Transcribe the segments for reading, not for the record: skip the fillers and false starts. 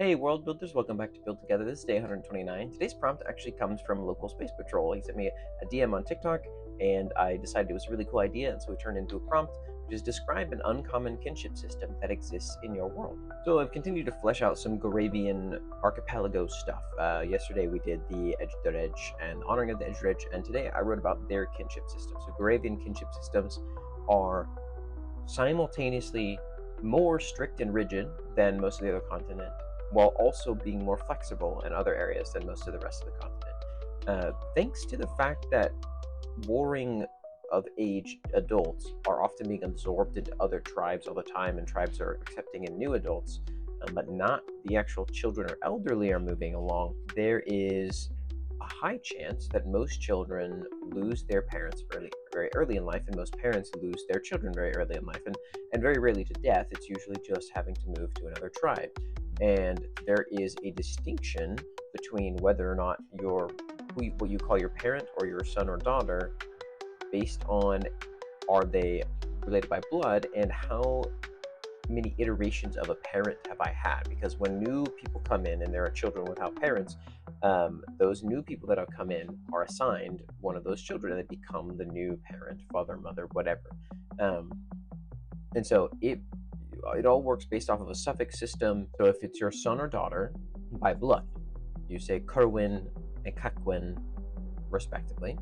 Hey world builders, welcome back to Build Together. This is day 129. Today's prompt actually comes from local space patrol. He sent me a DM on TikTok and I decided it was a really cool idea, and so it turned into a prompt, which is describe an uncommon kinship system that exists in your world. So I've continued to flesh out some Giravian archipelago stuff. Yesterday we did the Edge and honoring of the Edge, and today I wrote about their kinship system. So Giravian kinship systems are simultaneously more strict and rigid than most of the other continent, while also being more flexible in other areas than most of the rest of the continent. Thanks to the fact that warring of age adults are often being absorbed into other tribes all the time, and tribes are accepting in new adults, but not the actual children or elderly are moving along, there is a high chance that most children lose their parents very early in life, and most parents lose their children very early in life, and very rarely to death. It's usually just having to move to another tribe. And there is a distinction between whether or not what you call your parent or your son or daughter, based on are they related by blood and how many iterations of a parent have I had. Because when new people come in and there are children without parents, those new people that have come in are assigned one of those children and they become the new parent, father, mother, whatever. And so it all works based off of a suffix system. So if it's your son or daughter by blood, you say Kerwin and Kakwin respectively.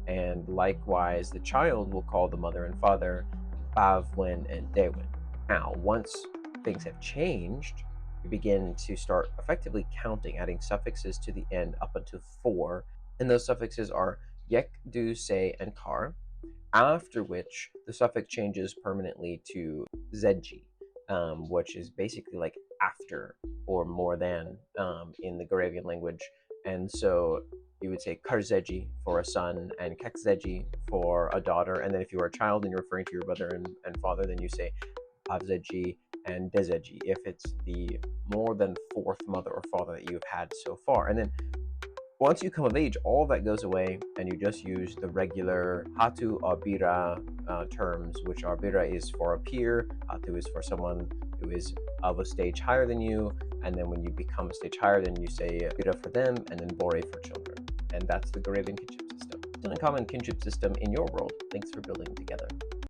And likewise, the child will call the mother and father Bavwin and Dewin. Now, once things have changed, you begin to start effectively counting, adding suffixes to the end up until 4. And those suffixes are Yek, Du, Se, and Kar, after which the suffix changes permanently to Zeji, which is basically like after or more than in the Giravian language. And so you would say Karzeji for a son and Kekzeji for a daughter. And then if you are a child and you're referring to your mother and father, then you say Pavzeji and Dezeji if it's the more than 4th mother or father that you've had so far. And then once you come of age, all that goes away, and you just use the regular Hatu or Bira terms, which are Bira is for a peer, Hatu is for someone who is of a stage higher than you, and then when you become a stage higher, then you say Bira for them, and then Bore for children. And that's the Giravian kinship system. It's an uncommon kinship system in your world. Thanks for building together.